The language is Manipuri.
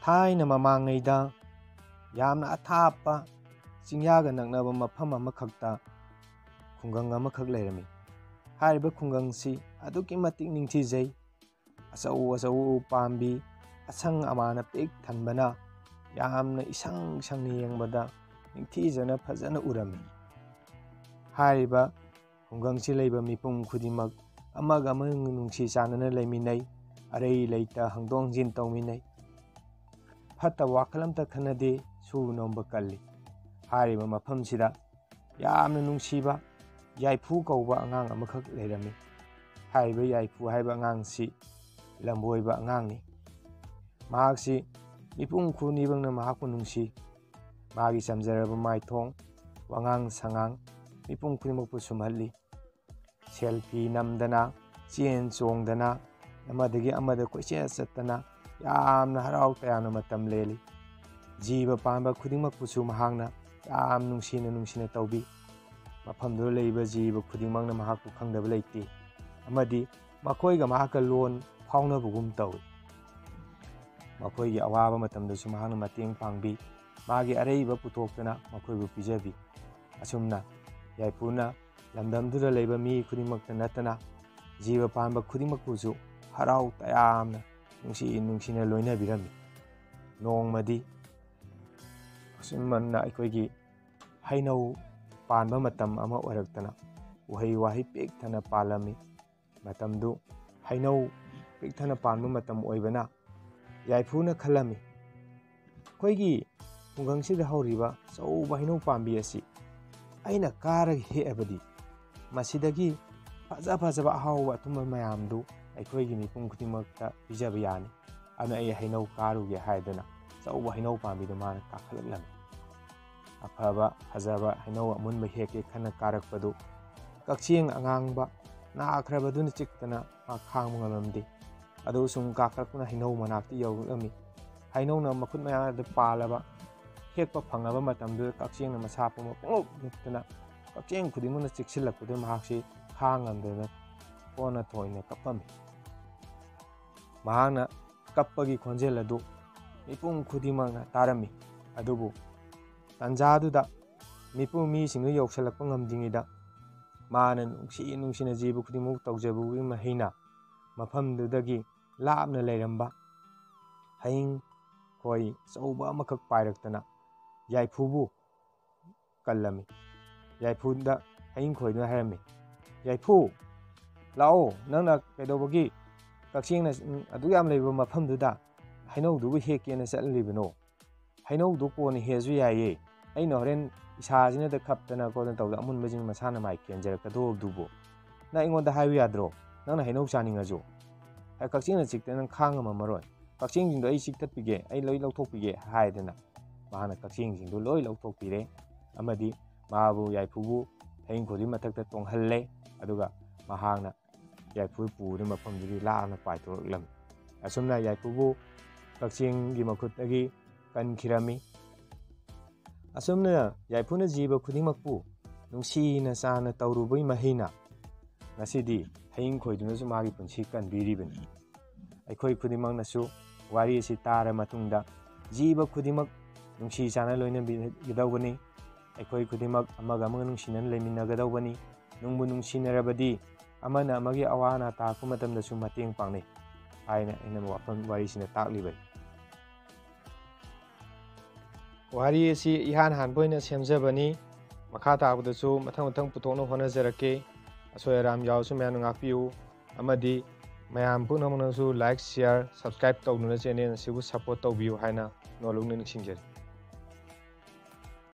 ꯊꯥꯏꯅ ꯃꯃꯥꯡꯉꯩꯗ ꯌꯥꯝꯅ ꯑꯊꯥꯞꯄ ꯆꯤꯡꯌꯥꯒ ꯅꯛꯅꯕ ꯃꯐꯝ ꯑꯃꯈꯛꯇ ꯈꯨꯡꯒꯪ ꯑꯃꯈꯛ ꯂꯩꯔꯝꯃꯤ꯫ ꯍꯥꯏꯔꯤꯕ ꯈꯨꯡꯒꯪꯁꯤ ꯑꯗꯨꯛꯀꯤ ꯃꯇꯤꯛ ꯅꯤꯡꯊꯤꯖꯩ꯫ ꯑꯆꯧ ꯑꯆꯧꯕ ꯎ ꯄꯥꯝꯕꯤ ꯑꯁꯪ ꯑꯃꯥꯅ ꯄꯤꯛ ꯊꯟꯕꯅ ꯌꯥꯝꯅ ꯏꯁꯪ ꯁꯪꯅ ꯌꯦꯡꯕꯗ ꯅꯤꯡꯊꯤꯖꯅ ꯐꯖꯅ ꯎꯔꯝꯃꯤ꯫ ꯍꯥꯏꯔꯤꯕ ꯈꯨꯡꯒꯪꯁꯤ ꯂꯩꯕ ꯃꯤꯄꯨꯝ ꯈꯨꯗꯤꯡꯃꯛ ꯑꯃꯒ ꯑꯃꯒ ꯅꯨꯡꯁꯤ ꯆꯥꯟꯅꯅ ꯂꯩꯃꯤꯟꯅꯩ, ꯑꯔꯩ ꯂꯩꯇ ꯍꯪꯗꯣꯛ ꯍꯪꯖꯤꯟ ꯇꯧꯃꯤꯟꯅꯩ, ꯐꯠꯇꯕ ꯋꯥꯈꯜ ꯑꯝꯇ ꯈꯟꯅꯗꯦ, ꯁꯨꯕ ꯅꯣꯝꯕ ꯀꯜꯂꯤ꯫ ꯍꯥꯏꯔꯤꯕ ꯃꯐꯝꯁꯤꯗ ꯌꯥꯝꯅ ꯅꯨꯡꯁꯤꯕ ꯌꯥꯏꯐꯨ ꯀꯧꯕ ꯑꯉꯥꯡ ꯑꯃꯈꯛ ꯂꯩꯔꯝꯃꯤ꯫ ꯍꯥꯏꯔꯤꯕ ꯌꯥꯏꯐꯨ ꯍꯥꯏꯕ ꯑꯉꯥꯡꯁꯤ ꯂꯝꯕꯣꯏꯕ ꯑꯉꯥꯡꯅꯤ꯫ ꯃꯍꯥꯛꯁꯤ ꯃꯤꯄꯨꯝ ꯈꯨꯗꯤꯡꯃꯛꯅ ꯃꯍꯥꯛꯄꯨ ꯅꯨꯡꯁꯤ꯫ ꯃꯥꯒꯤ ꯆꯝꯖꯔꯕ ꯃꯥꯏꯊꯣꯡ, ꯋꯥꯉꯥꯡ ꯁꯉꯥꯡ ꯃꯤꯄꯨꯝ ꯈꯨꯗꯤꯡꯃꯛꯄꯨ ꯁꯨꯝꯍꯠꯂꯤ꯫ ꯁꯦꯜꯐꯤ ꯅꯝꯗꯅ, ꯆꯦꯟ ꯆꯣꯡꯗꯅ, ꯑꯃꯗꯒꯤ ꯑꯃꯗ ꯀꯣꯏꯆꯠ ꯆꯠꯇꯅ ꯌꯥꯝꯅ ꯍꯔꯥꯎ ꯇꯌꯥꯝꯅ ꯃꯇꯝ ꯂꯦꯜꯂꯤ꯫ ꯖꯤꯕ ꯄꯥꯟꯕ ꯈꯨꯗꯤꯡꯃꯛꯄꯨꯁꯨ ꯃꯍꯥꯛꯅ ꯌꯥꯝ ꯅꯨꯡꯁꯤꯅ ꯇꯧꯕꯤ꯫ ꯃꯐꯝꯗꯨꯗ ꯂꯩꯔꯤꯕ ꯖꯤꯕ ꯈꯨꯗꯤꯡꯃꯛꯅ ꯃꯍꯥꯛꯄꯨ ꯈꯪꯗꯕ ꯂꯩꯇꯦ, ꯑꯃꯗꯤ ꯃꯈꯣꯏꯒ ꯃꯍꯥꯛꯀ ꯂꯣꯟ ꯐꯥꯎꯅꯕꯒꯨꯝ ꯇꯧꯏ꯫ ꯃꯈꯣꯏꯒꯤ ꯑꯋꯥꯕ ꯃꯇꯝꯗꯁꯨ ꯃꯍꯥꯛꯅ ꯃꯇꯦꯡ ꯄꯥꯡꯕꯤ, ꯃꯥꯒꯤ ꯑꯔꯩꯕ ꯄꯨꯊꯣꯛꯇꯨꯅ ꯃꯈꯣꯏꯕꯨ ꯄꯤꯖꯕꯤ꯫ ꯑꯁꯨꯝꯅ ꯌꯥꯏꯐꯨꯅ ꯂꯝꯗꯝꯗꯨꯗ ꯂꯩꯕ ꯃꯤ ꯈꯨꯗꯤꯡꯃꯛꯇ ꯅꯠꯇꯅ ꯖꯤꯕ ꯄꯥꯟꯕ ꯈꯨꯗꯤꯡꯃꯛꯄꯨꯁꯨ ꯍꯔꯥꯎ ꯇꯌꯥꯝꯅ ꯅꯨꯡꯁꯤꯅ ꯂꯣꯏꯅꯕꯤꯔꯝꯃꯤ꯫ ꯅꯣꯡꯃꯗꯤ ꯑꯁꯨꯝꯅ ꯑꯩꯈꯣꯏꯒꯤ ꯍꯩꯅꯧ ꯄꯥꯟꯕ ꯃꯇꯝ ꯑꯃ ꯑꯣꯏꯔꯛꯇꯅ ꯎꯍꯩ ꯋꯥꯍꯩ ꯄꯤꯛ ꯊꯟꯅ ꯄꯥꯜꯂꯝꯃꯤ꯫ ꯃꯇꯝꯗꯨ ꯍꯩꯅꯧ ꯄꯤꯛ ꯊꯟꯅ ꯄꯥꯟꯕ ꯃꯇꯝ ꯑꯣꯏꯕꯅ ꯌꯥꯏꯐꯨꯅ ꯈꯜꯂꯝꯃꯤ, ꯑꯩꯈꯣꯏꯒꯤ ꯈꯨꯡꯒꯪꯁꯤꯗ ꯍꯧꯔꯤꯕ ꯑꯆꯧꯕ ꯍꯩꯅꯧ ꯄꯥꯝꯕꯤ ꯑꯁꯤ ꯑꯩꯅ ꯀꯥꯔꯒ ꯍꯦꯛꯑꯕꯗꯤ ꯃꯁꯤꯗꯒꯤ ꯐꯖꯕ ꯑꯍꯥꯎꯕ ꯑꯊꯨꯝꯕ ꯃꯌꯥꯝꯗꯨ ꯑꯩꯈꯣꯏꯒꯤ ꯃꯤꯄꯨꯝ ꯈꯨꯗꯤꯡꯃꯛꯇ ꯄꯤꯖꯕ ꯌꯥꯅꯤ꯫ ꯑꯗꯨꯅ ꯑꯩ ꯍꯩꯅꯧ ꯀꯥꯔꯨꯒꯦ ꯍꯥꯏꯗꯨꯅ ꯑꯆꯧꯕ ꯍꯩꯅꯧ ꯄꯥꯝꯕꯤꯗꯨ ꯃꯥꯅ ꯀꯥꯈꯠꯂꯛꯂꯝꯃꯤ꯫ ꯑꯐꯕ ꯐꯖꯕ ꯍꯩꯅꯧ ꯑꯃꯨꯟꯕ ꯍꯦꯛꯀꯦ ꯈꯟꯅ ꯀꯥꯔꯛꯄꯗꯨ ꯀꯛꯆꯦꯡ ꯑꯉꯥꯡꯕ ꯅꯥꯈ꯭ꯔꯕꯗꯨꯅ ꯆꯤꯛꯇꯅ ꯃꯥ ꯈꯥꯡꯕ ꯉꯝꯂꯝꯗꯦ꯫ ꯑꯗꯨ ꯁꯨꯝ ꯀꯥꯈꯠꯂꯛꯇꯨꯅ ꯍꯩꯅꯧ ꯃꯅꯥꯛꯇ ꯌꯧꯔꯛꯂꯝꯃꯤ꯫ ꯍꯩꯅꯧꯅ ꯃꯈꯨꯠ ꯃꯌꯥꯗ ꯄꯥꯜꯂꯕ ꯍꯦꯛꯄ ꯐꯪꯂꯕ ꯃꯇꯝꯗꯨꯗ ꯀꯛꯆꯦꯡꯅ ꯃꯁꯥ ꯄꯨꯝꯕ ꯄꯨꯡꯂꯨꯞ ꯂꯨꯞꯇꯅ ꯀꯛꯆꯦꯡ ꯈꯨꯗꯤꯡꯃꯛꯅ ꯆꯤꯛꯁꯤꯜꯂꯛꯄꯗ ꯃꯍꯥꯛꯁꯤ ꯈꯥꯡꯉꯝꯗꯅ ꯑꯣꯟꯅ ꯊꯣꯏꯅ ꯀꯞꯄꯝꯃꯤ꯫ ꯃꯍꯥꯛꯅ ꯀꯞꯄꯒꯤ ꯈꯣꯟꯖꯦꯜ ꯑꯗꯨ ꯃꯤꯄꯨꯝ ꯈꯨꯗꯤꯡꯃꯛꯅ ꯇꯥꯔꯝꯃꯤ꯫ ꯑꯗꯨꯕꯨ ꯇꯥꯟꯖꯥꯗꯨꯗ ꯃꯤꯁꯤꯡꯗꯨ ꯌꯧꯁꯤꯜꯂꯛꯄ ꯉꯝꯗ꯭ꯔꯤꯉꯩꯗ ꯃꯥꯅ ꯅꯨꯡꯁꯤꯅ ꯖꯤꯕ ꯈꯨꯗꯤꯡꯃꯛ ꯇꯧꯖꯕꯒꯤ ꯃꯍꯩꯅ ꯃꯐꯝꯗꯨꯗꯒꯤ ꯂꯥꯞꯅ ꯂꯩꯔꯝꯕ ꯍꯌꯤꯡꯈꯣꯏ ꯑꯆꯧꯕ ꯑꯃꯈꯛ ꯄꯥꯏꯔꯛꯇꯅ ꯌꯥꯏꯐꯨꯕꯨ ꯀꯜꯂꯝꯃꯤ꯫ ꯌꯥꯏꯐꯨꯗ ꯍꯌꯤꯡꯈꯣꯏꯗꯨꯅ ꯍꯥꯏꯔꯝꯃꯤ, ꯌꯥꯏꯐꯨ ꯂꯥꯛꯑꯣ, ꯅꯪꯅ ꯀꯩꯗꯧꯕꯒꯤ ꯀꯛꯆꯦꯡꯅ ꯑꯗꯨꯛ ꯌꯥꯝ ꯂꯩꯕ ꯃꯐꯝꯗꯨꯗ ꯍꯩꯅꯧꯗꯨꯕꯨ ꯍꯦꯛꯀꯦꯅ ꯆꯠꯂꯤꯕꯅꯣ? ꯍꯩꯅꯧꯗꯨ ꯀꯣꯟꯅ ꯍꯦꯛꯑꯁꯨ ꯌꯥꯏꯌꯦ, ꯑꯩꯅ ꯍꯣꯔꯦꯟ ꯏꯁꯥꯁꯤꯅꯗ ꯈꯞꯇꯅ ꯈꯣꯠꯇꯅ ꯇꯧꯗꯅ ꯑꯃꯨꯟꯕꯁꯤꯡ ꯃꯁꯥꯅ ꯃꯥꯏ ꯀꯦꯟꯖꯔꯛꯀꯗꯧꯕꯗꯨꯕꯨ ꯅꯪ ꯑꯩꯉꯣꯟꯗ ꯍꯥꯏꯕ ꯌꯥꯗ꯭ꯔꯣ? ꯅꯪꯅ ꯍꯩꯅꯧ ꯆꯥꯅꯤꯡꯉꯁꯨ ꯀꯛꯆꯦꯡꯅ ꯆꯤꯛꯇꯅ ꯅꯪ ꯈꯥꯡ ꯉꯝꯃꯝꯃꯔꯣꯏ, ꯀꯛꯆꯦꯡꯁꯤꯡꯗꯣ ꯑꯩ ꯆꯤꯛꯊꯠꯄꯤꯒꯦ, ꯑꯩ ꯂꯣꯏ ꯂꯧꯊꯣꯛꯄꯤꯒꯦ ꯍꯥꯏꯗꯅ ꯃꯥꯅ ꯀꯛꯆꯦꯡꯁꯤꯡꯗꯨ ꯂꯣꯏ ꯂꯧꯊꯣꯛꯄꯤꯔꯦ꯫ ꯑꯃꯗꯤ ꯌꯥꯏꯐꯨꯕꯨ ꯍꯌꯤꯡꯈꯣꯏꯒꯤ ꯃꯊꯛꯇ ꯇꯣꯡꯍꯜꯂꯦ꯫ ꯑꯗꯨꯒ ꯃꯍꯥꯛꯅ ꯌꯥꯏꯐꯨ ꯄꯨꯗꯨꯅ ꯃꯐꯝꯗꯨꯗꯒꯤ ꯂꯥꯞꯅ ꯄꯥꯏꯊꯣꯔꯛꯂꯝꯃꯤ꯫ ꯑꯁꯨꯝꯅ ꯌꯥꯏꯐꯨꯕꯨ ꯀꯛꯆꯦꯡꯒꯤ ꯃꯈꯨꯠꯇꯒꯤ ꯀꯟꯈꯤꯔꯝꯃꯤ꯫ ꯑꯁꯨꯝꯅ ꯌꯥꯏꯐꯨꯅ ꯖꯤꯕ ꯈꯨꯗꯤꯡꯃꯛꯄꯨ ꯅꯨꯡꯁꯤꯅ ꯆꯥꯟꯅ ꯇꯧꯔꯨꯕꯒꯤ ꯃꯍꯩꯅ ꯉꯁꯤꯗꯤ ꯍꯌꯤꯡꯈꯣꯏꯗꯨꯅꯁꯨ ꯃꯥꯒꯤ ꯄꯨꯟꯁꯤ ꯀꯟꯕꯤꯔꯤꯕꯅꯤ꯫ ꯑꯩꯈꯣꯏ ꯈꯨꯗꯤꯡꯃꯛꯅꯁꯨ ꯋꯥꯔꯤ ꯑꯁꯤ ꯇꯥꯔ ꯃꯇꯨꯡꯗ ꯖꯤꯕ ꯈꯨꯗꯤꯡꯃꯛ ꯅꯨꯡꯁꯤ ꯆꯥꯟꯅ ꯂꯣꯏꯅꯕꯤꯒꯗꯧꯕꯅꯤ꯫ ꯑꯩꯈꯣꯏ ꯈꯨꯗꯤꯡꯃꯛ ꯑꯃꯒ ꯑꯃꯒ ꯅꯨꯡꯁꯤꯅꯅ ꯂꯩꯃꯤꯟꯅꯒꯗꯧꯕꯅꯤ꯫ ꯅꯨꯡꯕꯨ ꯅꯨꯡꯁꯤꯅꯔꯕꯗꯤ ꯑꯃꯅ ꯑꯃꯒꯤ ꯑꯋꯥ ꯑꯅꯥ ꯇꯥꯔꯛꯄ ꯃꯇꯝꯗꯁꯨ ꯃꯇꯦꯡ ꯄꯥꯡꯅꯩ ꯍꯥꯏꯅ ꯑꯩꯅ ꯋꯥꯔꯤꯁꯤꯅ ꯇꯥꯛꯂꯤꯕꯅꯤ꯫ ꯋꯥꯔꯤ ꯑꯁꯤ ꯏꯍꯥꯟ ꯍꯥꯟꯕ ꯑꯣꯏꯅ ꯁꯦꯝꯖꯕꯅꯤ꯫ ꯃꯈꯥ ꯇꯥꯕꯗꯁꯨ ꯃꯊꯪ ꯄꯨꯊꯣꯛꯅꯕ ꯍꯣꯠꯅꯖꯔꯛꯀꯦ꯫ ꯑꯁꯣꯏ ꯑꯔꯥꯝ ꯌꯥꯎꯔꯁꯨ ꯃꯌꯥꯝꯅ ꯉꯥꯛꯄꯤꯌꯨ꯫ ꯑꯃꯗꯤ ꯃꯌꯥꯝ ꯄꯨꯝꯅꯃꯛꯅꯁꯨ ꯂꯥꯏꯛ, ꯁꯤꯌꯥꯔ, ꯁꯕꯁꯀ꯭ꯔꯥꯏꯕ ꯇꯧꯗꯨꯅ ꯆꯦꯅꯦꯜ ꯑꯁꯤꯕꯨ ꯁꯄꯣꯔꯠ ꯇꯧꯕꯤꯌꯨ ꯍꯥꯏꯅ ꯅꯣꯜꯂꯨꯛꯅ ꯅꯤꯡꯁꯤꯡꯖꯔꯤ꯫